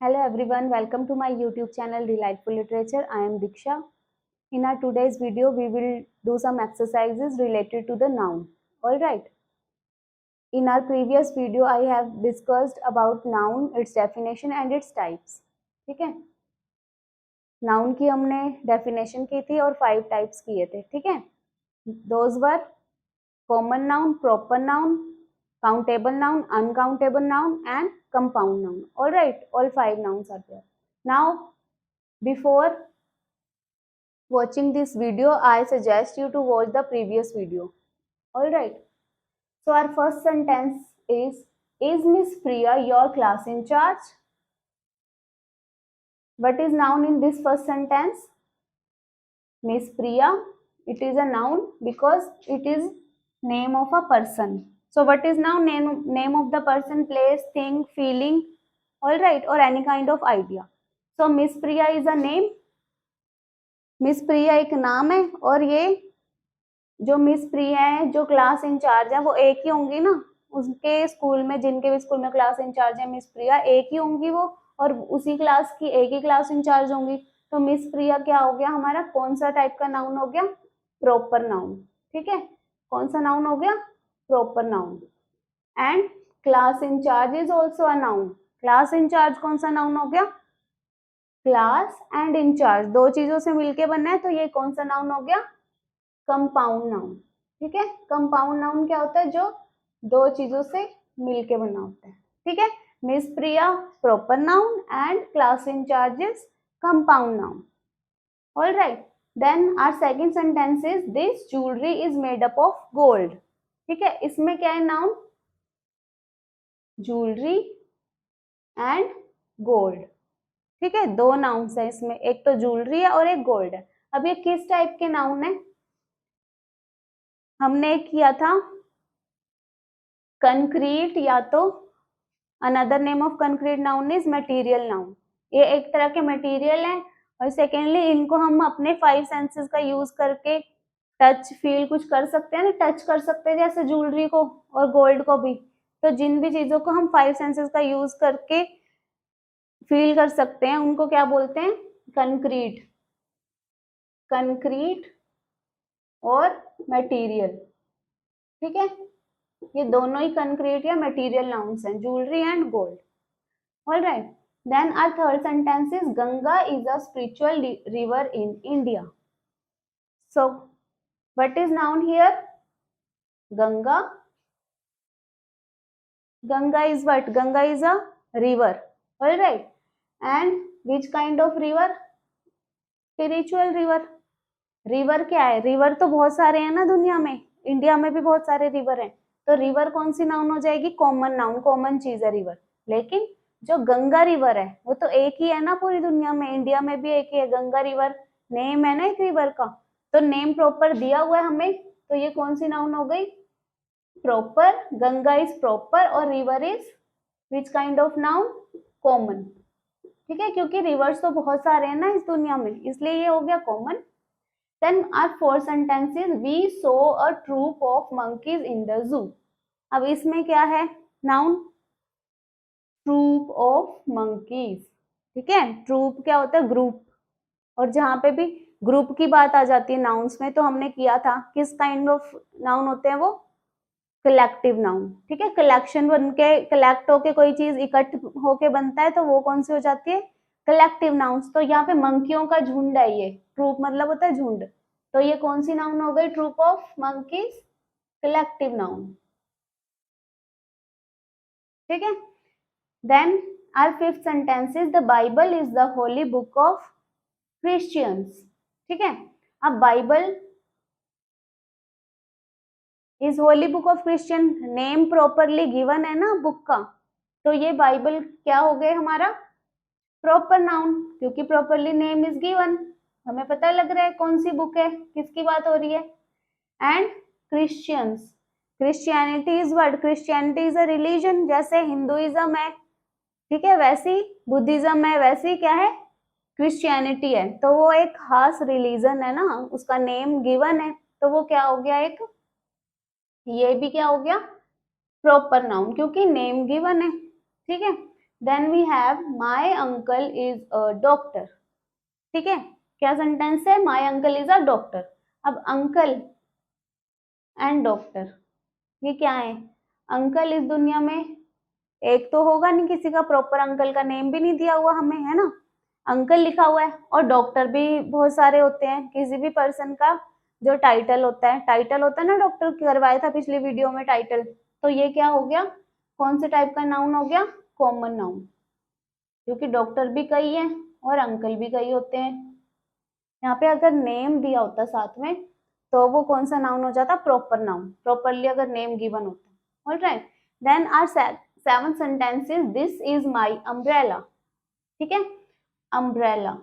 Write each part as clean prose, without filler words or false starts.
Hello everyone, welcome to my YouTube channel Delightful Literature. I am Diksha. In our today's video, we will do some exercises related to the noun. Alright. In our previous video, I have discussed about noun, its definition and its types. ठीक है? Noun की हमने definition की थी और 5 types किए थे. ठीक है? Those were common noun, proper noun, countable noun, uncountable noun and compound noun. Alright, all 5 nouns are there. Now, before watching this video, I suggest you to watch the previous video. Alright. So our first sentence is Miss Priya your class in charge? What is noun in this first sentence? Miss Priya. It is a noun because it is name of a person. So what is noun? Name of the person, place, thing, feeling. Alright. Or any kind of idea. So Miss Priya is a name. Miss Priya एक नाम है और ये जो miss प्रिया है जो class in charge है वो एक ही होंगी ना, उसके स्कूल में जिनके भी स्कूल में क्लास इंचार्ज है मिस प्रिया एक ही होंगी वो, और उसी क्लास की एक ही क्लास इंचार्ज होंगी. तो मिस प्रिया क्या हो गया हमारा, कौन सा टाइप का नाउन हो गया, प्रॉपर नाउन. ठीक है, कौन सा नाउन हो गया, proper noun. And class incharge is also a noun. Class incharge कौन सा नाउन हो गया, क्लास एंड इंचार्ज दो चीजों से मिलके बनना है, तो ये कौन सा नाउन हो गया, कंपाउंड नाउन. ठीक है, कंपाउंड नाउन क्या होता है, जो दो चीजों से मिलके बना होता है. ठीक है, Miss Priya proper noun and class incharge is compound noun. All right, then our second sentence is this jewellery is made up of gold. ठीक है, इसमें क्या है नाउन, ज्वेलरी एंड गोल्ड. ठीक है, दो नाउन्स है इसमें, एक तो ज्वेलरी है और एक गोल्ड है. अब ये किस टाइप के नाउन है, हमने एक किया था कंक्रीट, या तो another name of concrete noun is material noun. ये एक तरह के मटेरियल है. और सेकेंडली इनको हम अपने 5 सेंसेस का यूज करके टच फील कुछ कर सकते हैं ना, टच कर सकते हैं जैसे ज्वेलरी को और गोल्ड को भी. तो जिन भी चीजों को हम 5 सेंसेस का यूज करके फील कर सकते हैं उनको क्या बोलते हैं, कंक्रीट. कंक्रीट और मटेरियल. ठीक है, ये दोनों ही कंक्रीट या मटेरियल नाउन्स हैं, jewellery and gold. All right, then our third sentence is Ganga is a spiritual river in India. So what is noun here, Ganga. Ganga is what, Ganga is a river. All right, and which kind of river, spiritual river. River क्या है, river तो बहुत सारे हैं ना दुनिया में, India में भी बहुत सारे रिवर हैं. तो रिवर कौन सी नाउन हो जाएगी, कॉमन नाउन, कॉमन चीज है रिवर. लेकिन जो गंगा रिवर है वो तो एक ही है ना पूरी दुनिया में, इंडिया में भी एक ही है गंगा रिवर, नेम है ना एक रिवर का. तो नेम प्रॉपर दिया हुआ है हमें, तो ये कौन सी नाउन हो गई, प्रॉपर. गंगा इज प्रॉपर और river is which kind of noun, common. ठीक है, क्योंकि रिवर्स तो बहुत सारे हैं ना इस दुनिया में, इसलिए ये हो गया common. Then our fourth sentence is we saw a troop of monkeys in the zoo. अब इसमें क्या है नाउन, ट्रूप ऑफ मंकीज. ठीक है, ट्रूप क्या होता है, ग्रुप. और जहां पे भी ग्रुप की बात आ जाती है नाउन्स में, तो हमने किया था किस काइंड ऑफ नाउन होते हैं वो, कलेक्टिव नाउन. ठीक है, कलेक्शन बन के, कलेक्ट होके कोई चीज इकट्ठ होके बनता है, तो वो कौन सी हो जाती है, कलेक्टिव नाउन्स. तो यहाँ पे मंकियों का झुंड है, ये ट्रूप मतलब होता है झुंड. तो ये कौन सी नाउन हो गई, troop of monkeys, collective noun. ठीक है, then our fifth sentence is the Bible is the holy book of Christians. ठीक है, अब Bible is holy book of Christian, name properly given है ना बुक का, तो ये बाइबल क्या हो गए हमारा, प्रॉपर नाउन, क्योंकि प्रॉपरली नेम इज गिवन, हमें पता लग रहा है कौन सी बुक है, किसकी बात हो रही है. And Christians, Christianity is what, Christianity is a religion, जैसे हिंदुइज्म है, ठीक है, वैसी बुद्धिज्म है, वैसी क्या है, क्रिश्चियनिटी है. तो वो एक खास रिलीजन है ना, उसका नेम गिवन है, तो वो क्या हो गया एक, ये भी क्या हो गया, प्रॉपर नाउन, क्योंकि नेम गिवन है. ठीक है, then we have my uncle is a doctor. ठीक है, क्या सेंटेंस है, my uncle is a doctor. अब अंकल एंड डॉक्टर ये क्या है, अंकल इस दुनिया में एक तो होगा नहीं किसी का, प्रॉपर अंकल का नेम भी नहीं दिया हुआ हमें, है ना, अंकल लिखा हुआ है। और डॉक्टर भी बहुत सारे होते हैं, किसी भी पर्सन का जो टाइटल होता है, टाइटल होता है ना, डॉक्टर करवाया था पिछली वीडियो में टाइटल, तो ये क्या हो गया, कौन से टाइप का नाउन हो गया, कॉमन नाउन, क्योंकि डॉक्टर भी कई है और अंकल भी कई होते हैं। यहाँ पे अगर नेम दिया होता साथ में तो वो कौन सा नाउन हो जाता, प्रॉपर नाउन, प्रॉपरली अगर नेम गिवन होता। Alright, then our seven sentences, this is my umbrella. ठीक है, अम्ब्रेला,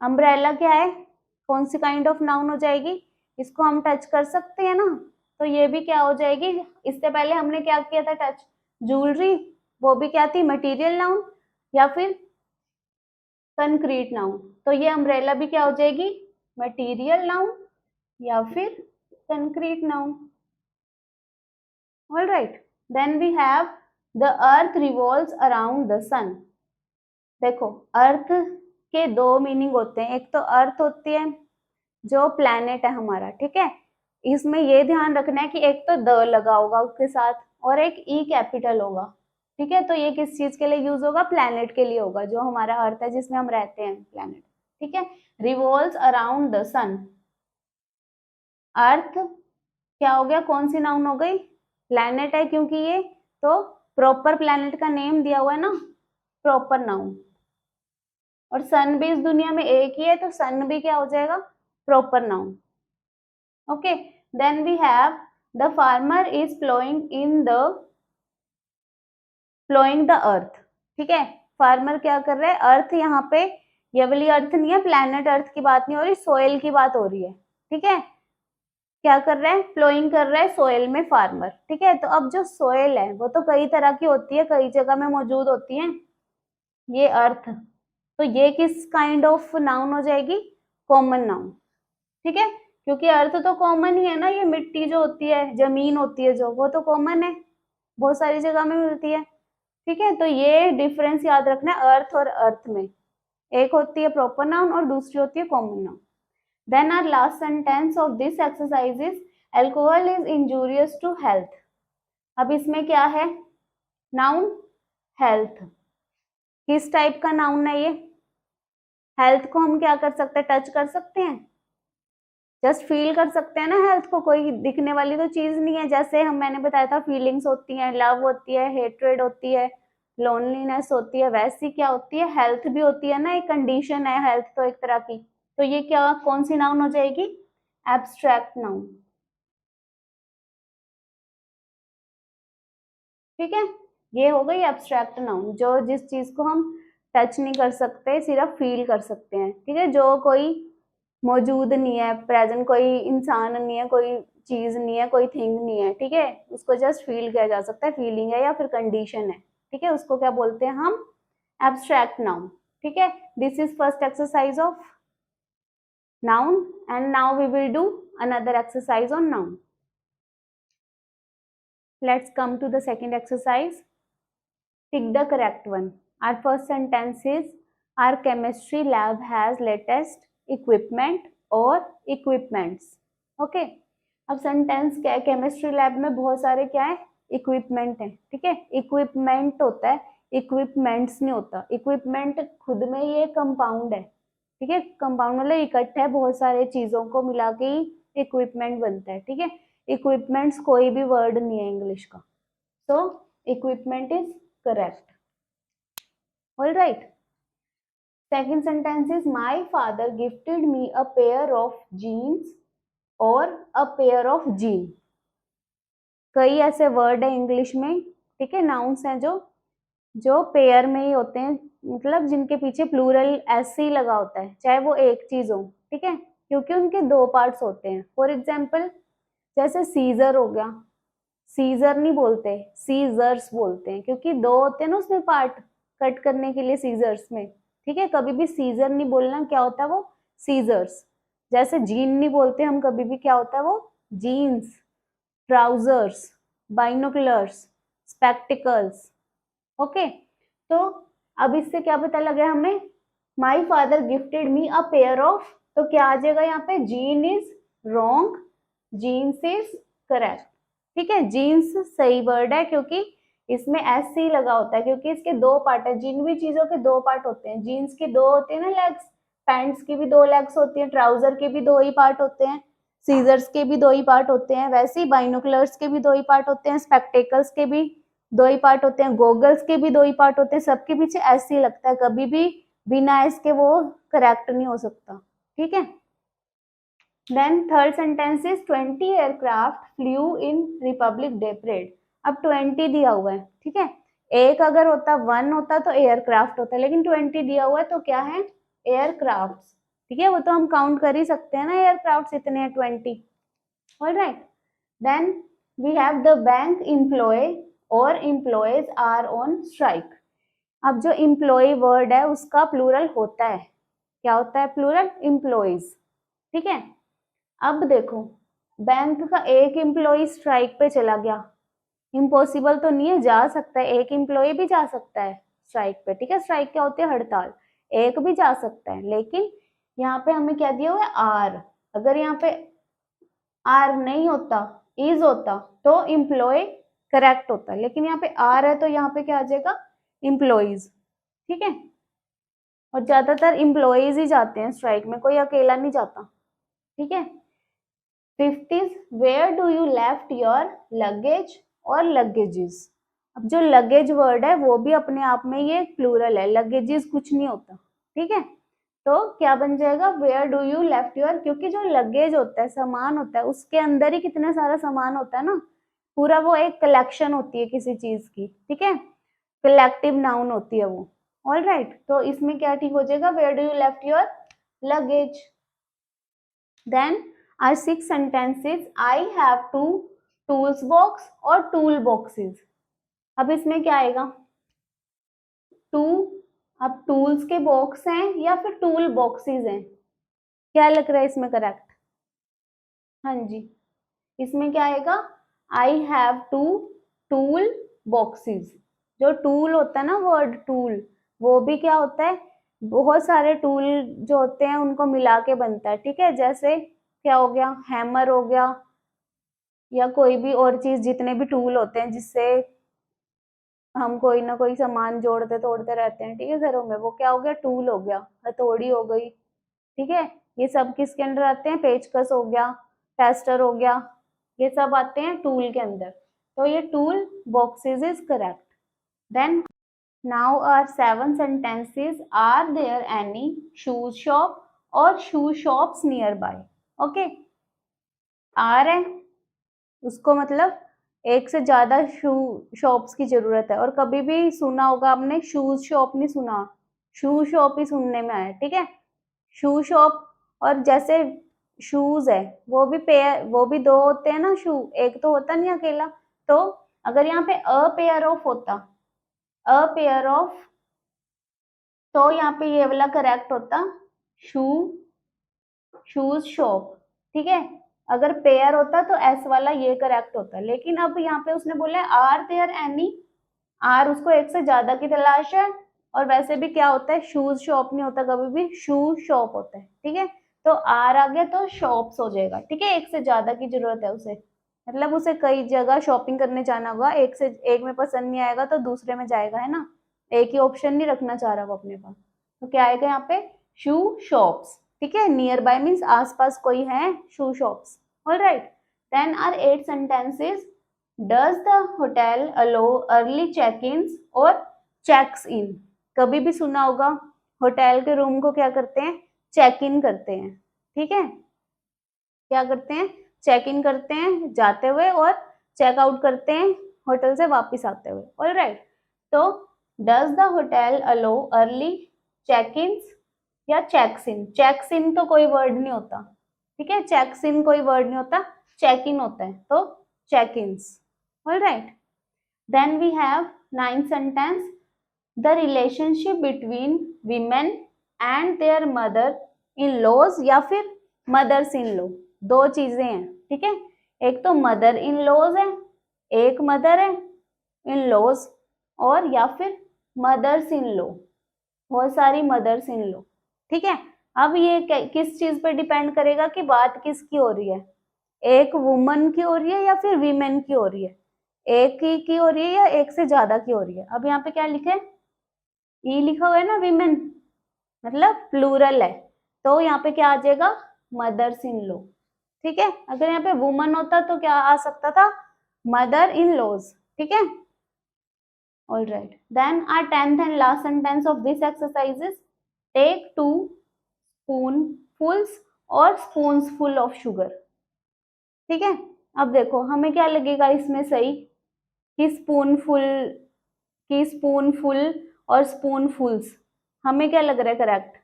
अम्ब्रेला क्या है, कौन सी काइंड ऑफ नाउन हो जाएगी, इसको हम टच कर सकते हैं ना, तो ये भी क्या हो जाएगी, इससे पहले हमने क्या किया था टच, ज्वेलरी, वो भी क्या थी, मटेरियल नाउन या फिर कंक्रीट नाउन, तो ये अम्ब्रेला भी क्या हो जाएगी, मटेरियल नाउन या फिर concrete noun. All right, then we have the earth revolves around the sun. देखो अर्थ के दो मीनिंग होते हैं, एक तो अर्थ होती है जो प्लैनेट है हमारा, ठीक है, इसमें ये ध्यान रखना है कि एक तो द लगा होगा उसके साथ और एक ई कैपिटल होगा। ठीक है, तो ये किस चीज के लिए यूज होगा, प्लैनेट के लिए होगा, जो हमारा अर्थ है जिसमें हम रहते हैं, प्लैनेट। ठीक है, रिवॉल्व्स अराउंड द सन, अर्थ क्या हो गया, कौन सी नाउन हो गई, प्लैनेट है, क्योंकि ये तो प्रॉपर प्लैनेट का नेम दिया हुआ है ना, प्रॉपर नाउन। और सन भी इस दुनिया में एक ही है, तो सन भी क्या हो जाएगा, proper noun. Okay, then we have the farmer is ploughing the earth. ठीक है, फार्मर क्या कर रहा है, अर्थ यहाँ पे ये वाली अर्थ नहीं है, प्लैनेट अर्थ की बात नहीं हो रही, सोयल की बात हो रही है। ठीक है, क्या कर रहा है, प्लोइंग कर रहा है सोयल में फार्मर। ठीक है, तो अब जो सोयल है वो तो कई तरह की होती है, कई जगह में मौजूद होती है, ये अर्थ, तो ये किस काइंड ऑफ नाउन हो जाएगी, कॉमन नाउन। ठीक है, क्योंकि अर्थ तो कॉमन ही है ना, ये मिट्टी जो होती है, जमीन होती है जो, वो तो कॉमन है, बहुत सारी जगह में मिलती है। ठीक है, तो ये डिफरेंस याद रखना है अर्थ और अर्थ में, एक होती है प्रॉपर नाउन और दूसरी होती है common noun. Then our last sentence of this exercise is alcohol is injurious to health. अब इसमें क्या है, नाउन हेल्थ, किस टाइप का नाउन है ये, हेल्थ को हम क्या कर सकते हैं, टच कर सकते हैं, जस्ट फील कर सकते हैं ना, हेल्थ को कोई दिखने वाली तो चीज नहीं है, जैसे हम मैंने बताया था फीलिंग्स होती हैं, लव होती है, हेट्रेड होती है, लोनलीनेस होती है, वैसी क्या होती है, हेल्थ भी होती है ना, एक कंडीशन है हेल्थ तो एक तरह की, तो ये क्या कौन सी नाउन हो जाएगी, एब्स्ट्रैक्ट नाउन। ठीक है, ये हो गई एब्स्ट्रैक्ट नाउन, जो जिस चीज को हम टच नहीं कर सकते, सिर्फ फील कर सकते हैं। ठीक है, जो कोई मौजूद नहीं है, प्रेजेंट कोई इंसान नहीं है, कोई चीज नहीं है, कोई थिंग नहीं है, ठीक है, उसको जस्ट फील किया जा सकता है, फीलिंग है या फिर कंडीशन है। ठीक है, उसको क्या बोलते हैं हम, एब्स्ट्रैक्ट नाउन। ठीक है, this is first exercise of noun and now we will do another exercise on noun. Let's come to the second exercise. Pick the correct one. Our first sentence is, our chemistry lab has latest equipment or equipments. Okay. अब sentence क्या है, chemistry lab में बहुत सारे क्या है, equipment है। ठीक है, इक्विपमेंट होता है, इक्विपमेंट्स नहीं होता। इक्विपमेंट खुद में ये कंपाउंड है। ठीक है, कंपाउंड मतलब इकट्ठा है, बहुत सारे चीजों को मिला के ही इक्विपमेंट बनता है। ठीक है, इक्विपमेंट्स कोई भी वर्ड नहीं है इंग्लिश का, so equipment is correct. All right, second sentence is, my father gifted me a pair of jeans or a pair of jean. कई ऐसे वर्ड है इंग्लिश में, ठीक है, नाउन्स हैं जो पेयर में ही होते हैं, मतलब जिनके पीछे प्लूरल ऐसे ही लगा होता है, चाहे वो एक चीज हो। ठीक है, क्योंकि उनके दो पार्ट्स होते हैं। फॉर एग्जाम्पल जैसे सीजर हो गया, सीजर नहीं बोलते, सीजर्स बोलते हैं, क्योंकि दो होते हैं ना उसमें पार्ट कट करने के लिए सीजर्स में। ठीक है, कभी भी सीजर नहीं बोलना, क्या होता है वो, सीजर्स। जैसे जीन नहीं बोलते हम कभी भी, क्या होता है वो, jeans. Trousers, binoculars, spectacles. Okay, तो अब इससे क्या पता लगा हमें, my father gifted me a pair of, तो क्या आ जाएगा यहाँ पे, jean is wrong, jeans is correct. ठीक है, जीन्स सही वर्ड है क्योंकि इसमें एस सी लगा होता है, क्योंकि इसके दो पार्ट है, जिन भी चीजों के दो पार्ट होते हैं, जीन्स की दो होती है ना लेग्स, पैंट्स की भी दो लेग्स होती है, ट्राउजर के भी दो ही पार्ट होते हैं, सीजर्स के भी दो ही पार्ट होते हैं, वैसे ही बाइनोकुलर्स के भी दो ही पार्ट होते हैं, स्पेक्टेकल्स के भी दो ही पार्ट होते हैं, गॉगल्स के भी दो ही पार्ट होते हैं, सबके पीछे एस सी लगता है, कभी भी बिना इसके वो करेक्ट नहीं हो सकता। ठीक है, then third sentence is 20 aircraft flew in republic day parade. अब 20 दिया हुआ है, ठीक है, एक अगर होता 1 होता तो एयरक्राफ्ट होता, लेकिन 20 दिया हुआ है तो क्या है, एयरक्राफ्ट। ठीक है, वो तो हम काउंट कर ही सकते हैं ना, एयरक्राफ्ट इतने हैं 20। Alright, then we have the bank employ और एम्प्लॉयज आर ऑन स्ट्राइक। अब जो एम्प्लॉय वर्ड है उसका प्लूरल होता है, क्या होता है प्लूरल, एम्प्लॉयज। ठीक है, अब देखो बैंक का एक एम्प्लॉय स्ट्राइक पे चला गया, इम्पॉसिबल तो नहीं है, जा सकता है, एक एम्प्लॉय भी जा सकता है स्ट्राइक पे। ठीक है, स्ट्राइक क्या होती है, हड़ताल, एक भी जा सकता है, लेकिन यहाँ पे हमें क्या दिया हुआ है, आर। अगर यहाँ पे आर नहीं होता, इज होता, तो एम्प्लॉय करेक्ट होता, लेकिन यहाँ पे आर है तो यहाँ पे क्या आ जाएगा, एम्प्लॉइज। ठीक है, और ज्यादातर एम्प्लॉइज ही जाते हैं स्ट्राइक में, कोई अकेला नहीं जाता। ठीक है, fifth is where do you left your luggage और लगेजेस। अब जो लगेज वर्ड है वो भी अपने आप में ये प्लूरल है, लगेजेस कुछ नहीं होता। ठीक है, तो क्या बन जाएगा, where do you left your, क्योंकि जो लगेज होता है, सामान होता है, उसके अंदर ही कितना सारा सामान होता है ना, पूरा वो एक कलेक्शन होती है किसी चीज की। ठीक है, कलेक्टिव नाउन होती है वो। ऑल राइट, तो इसमें क्या ठीक हो जाएगा, where do you left your luggage. Then are 6 sentences, I have 2 tools box और tool boxes। अब इसमें क्या आएगा, टू, अब टूल्स के बॉक्स हैं या फिर टूल बॉक्सेस हैं, क्या लग रहा है इसमें करेक्ट, हाँ जी, इसमें क्या आएगा, आई हैव 2 टूल बॉक्सेस। जो टूल होता है ना वर्ड टूल, वो भी क्या होता है, बहुत सारे टूल जो होते हैं उनको मिला के बनता है। ठीक है, जैसे क्या हो गया, हैमर हो गया, या कोई भी और चीज, जितने भी टूल होते हैं जिससे हम कोई ना कोई सामान जोड़ते तोड़ते रहते हैं, ठीक है, घरों में, वो क्या हो गया, टूल हो गया, हथौड़ी हो गई। ठीक है, ये सब किसके अंदर आते हैं, पेचकस हो गया, टेस्टर हो गया, ये सब आते हैं टूल के अंदर। तो ये tool boxes is correct. Then now our 7 sentences, are there any shoes shop और shoe shops nearby. Okay, are है, उसको मतलब एक से ज्यादा शू शॉप्स की जरूरत है, और कभी भी सुना होगा आपने शूज शॉप नहीं सुना, शू शॉप ही सुनने में आया। ठीक है, शू शॉप, और जैसे शूज है वो भी पेयर, वो भी दो होते हैं ना शू, एक तो होता नहीं अकेला। तो अगर यहाँ पे अ पेयर ऑफ होता, अ पेयर ऑफ, तो यहाँ पे ये वाला करेक्ट होता, शू शूज शॉप। ठीक है, अगर पेयर होता तो एस वाला ये करेक्ट होता, लेकिन अब यहाँ पे उसने बोला आर देयर एनी, आर उसको एक से ज्यादा की तलाश है, और वैसे भी क्या होता है, शूज शॉप नहीं होता कभी भी, शू शॉप होता है। ठीक है, तो आर आ गया तो शॉप्स हो जाएगा। ठीक है, एक से ज्यादा की जरूरत है उसे, मतलब उसे कई जगह शॉपिंग करने जाना होगा, एक से एक में पसंद नहीं आएगा तो दूसरे में जाएगा, है ना, एक ही ऑप्शन नहीं रखना चाह रहा वो अपने पास। तो क्या आएगा यहाँ पे, शू शॉप्स। ठीक है, नियर बाय मीन्स आसपास कोई है, shoe shops. Alright, then our 8 sentences, does the hotel allow early check in और चेक्स इन। कभी भी सुना होगा, होटल के रूम को क्या करते हैं, चेक इन करते हैं। ठीक है, क्या करते हैं, चेक इन करते हैं जाते हुए, और चेक आउट करते हैं होटल से वापस आते हुए। ऑलराइट, तो does the hotel allow early check in या चेक्स इन। चेक्स इन तो कोई वर्ड नहीं होता, ठीक है, चेक्स इन कोई वर्ड नहीं होता, चेक इन होता है, तो check ins. Alright, then we have 9 sentence, the relationship between women and their mother in laws या फिर मदर्स इन लॉ, दो चीजें हैं। ठीक है, एक तो मदर इन लॉज है, एक मदर है इन लॉज। और या फिर मदर्स इन लॉ, बहुत सारी मदर्स इन लॉ। ठीक है, अब ये किस चीज पे डिपेंड करेगा कि बात किसकी हो रही है, एक वुमन की हो रही है या फिर वीमेन की हो रही है, एक ही की हो रही है या एक से ज्यादा की हो रही है। अब यहाँ पे क्या लिखे, ई लिखा हुआ है ना, वीमेन मतलब प्लूरल है, तो यहाँ पे क्या आ जाएगा, मदर्स इन लॉ। ठीक है, अगर यहाँ पे वुमन होता तो क्या आ सकता था, मदर इन लॉज। ठीक है, all right, then our 10th and last sentence of this exercise is take 2 spoonfuls or spoons full of sugar। ठीक है, अब देखो हमें क्या लगेगा इसमें सही, कि स्पूनफुल, कि स्पूनफुल और स्पूनफुल्स, हमें क्या लग रहा है करेक्ट,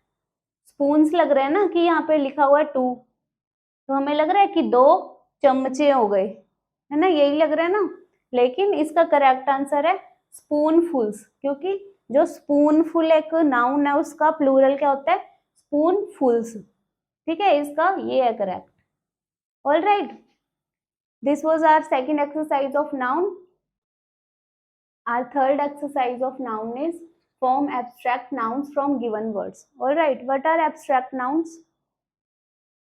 स्पून्स लग रहा है ना, कि यहाँ पे लिखा हुआ है 2, तो हमें लग रहा है कि 2 चमचे हो गए, है ना, यही लग रहा है ना। लेकिन इसका करेक्ट आंसर है स्पूनफुल्स, क्योंकि जो स्पूनफुल एक नाउन है उसका प्लूरल क्या होता है, स्पूनफुल्स। ठीक है, इसका ये है correct. All right, this was our second exercise of noun. Our third exercise of noun is form abstract nouns from given words. All right, what are abstract nouns?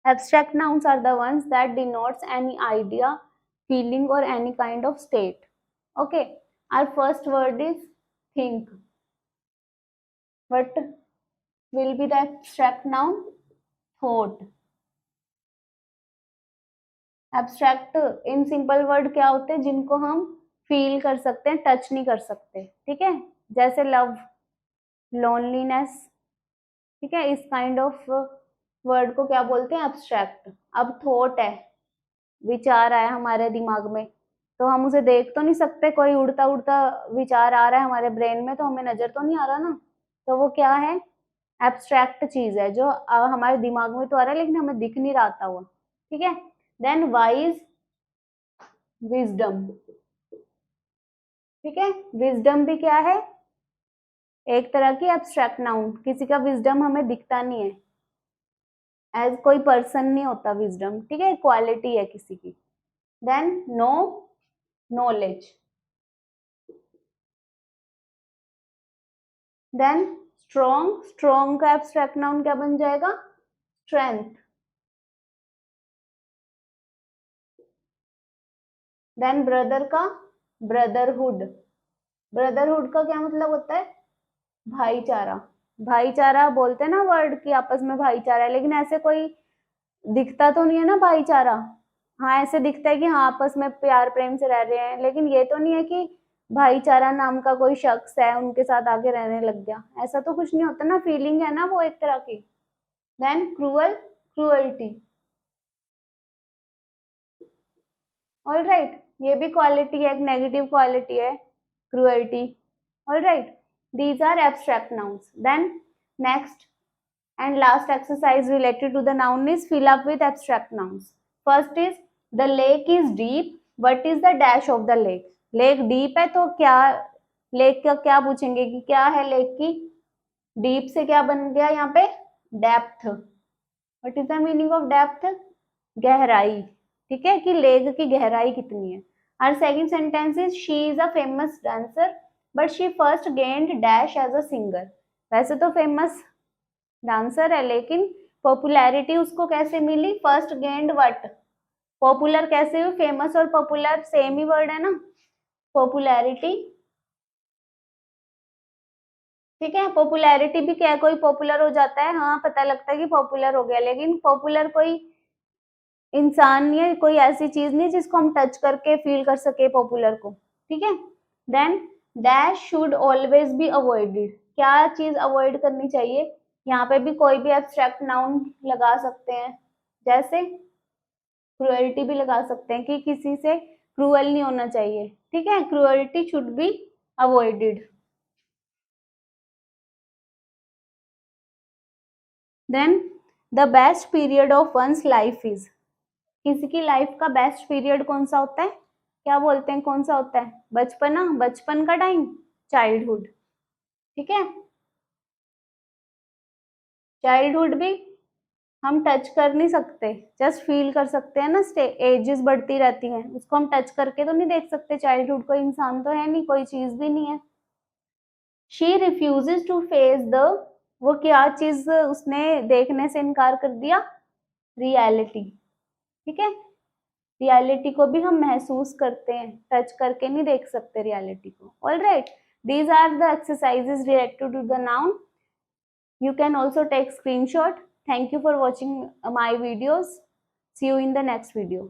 Abstract nouns are the ones that denotes any idea, feeling or any kind of state. Okay, our first word is think. What will be the abstract noun? Thought. Abstract in simple word क्या होते हैं, जिनको हम feel कर सकते हैं, touch नहीं कर सकते। ठीक है, जैसे लव, लोनलीनेस। ठीक है, इस काइंड ऑफ वर्ड को क्या बोलते हैं, एब्स्ट्रैक्ट। अब थॉट है, विचार आया हमारे दिमाग में, तो हम उसे देख तो नहीं सकते, कोई उड़ता उड़ता विचार आ रहा है हमारे ब्रेन में तो हमें नजर तो नहीं आ रहा ना, तो वो क्या है, एब्स्ट्रैक्ट चीज है, जो हमारे दिमाग में तो आ रहा है लेकिन हमें दिख नहीं रहा था वो। ठीक है, देन वाइज, विजडम। ठीक है, विजडम भी क्या है, एक तरह की एब्स्ट्रैक्ट नाउन, किसी का विजडम हमें दिखता नहीं है, एज कोई पर्सन नहीं होता विजडम। ठीक है, क्वालिटी है किसी की। Then know, knowledge. Then strong, strong का एब्स्ट्रैक्ट नाउन क्या बन जाएगा, स्ट्रेंथ। देन ब्रदर का ब्रदरहुड, ब्रदरहुड का क्या मतलब होता है, भाईचारा। भाईचारा बोलते हैं ना वर्ड की आपस में भाईचारा है, लेकिन ऐसे कोई दिखता तो नहीं है ना भाईचारा। हाँ, ऐसे दिखता है कि हाँ आपस में प्यार प्रेम से रह रहे हैं, लेकिन ये तो नहीं है कि भाईचारा नाम का कोई शख्स है उनके साथ आगे रहने लग गया, ऐसा तो कुछ नहीं होता ना, फीलिंग है ना वो एक तरह की। Then cruel, cruelty. All right, ये भी क्वालिटी है, एक नेगेटिव क्वालिटी है cruelty. All right, these are abstract nouns. Then next and last exercise related to the noun is fill up with abstract nouns. First is the lake is deep. What is the dash of the lake? Lake deep है तो क्या, lake का क्या पूछेंगे कि क्या है lake की, डीप से क्या बन गया यहाँ पे, depth. What is the meaning of depth, गहराई। ठीक है, कि लेक की गहराई कितनी है। Our second sentence is she is a famous dancer but she first gained dash as a singer। वैसे तो फेमस डांसर है लेकिन पॉपुलैरिटी उसको कैसे मिली, फर्स्ट गेंड व्हाट, पॉपुलर कैसे हुई, फेमस और पॉपुलर सेम ही वर्ड है ना, पॉपुलैरिटी। ठीक है, पॉपुलैरिटी भी क्या है, कोई पॉपुलर हो जाता है, हाँ पता लगता है कि पॉपुलर हो गया, लेकिन पॉपुलर कोई इंसान नहीं है, कोई ऐसी चीज नहीं जिसको हम टच करके फील कर सके पॉपुलर को। ठीक है, then dash should always be avoided, क्या चीज अवॉइड करनी चाहिए, यहाँ पे भी कोई भी एब्स्ट्रैक्ट नाउन लगा सकते हैं, जैसे क्रूअल्टी भी लगा सकते हैं कि किसी से क्रूअल नहीं होना चाहिए। ठीक है, cruelty should be avoided. Then the best period of one's life is, किसी की लाइफ का बेस्ट पीरियड कौन सा होता है, क्या बोलते हैं, कौन सा होता है, बचपना, बचपन का टाइम, चाइल्डहुड। ठीक है, चाइल्डहुड भी हम टच कर नहीं सकते, जस्ट फील कर सकते हैं ना, एजेस बढ़ती रहती हैं, उसको हम टच करके तो नहीं देख सकते, चाइल्डहुड कोई इंसान तो है नहीं, कोई चीज भी नहीं है। She refuses to face the, वो क्या चीज उसने देखने से इनकार कर दिया, रियलिटी। ठीक है, रियलिटी को भी हम महसूस करते हैं, टच करके नहीं देख सकते रियलिटी को। All right, these are the exercises related to the noun. You can also take screenshot. Thank you for watching my videos. See you in the next video.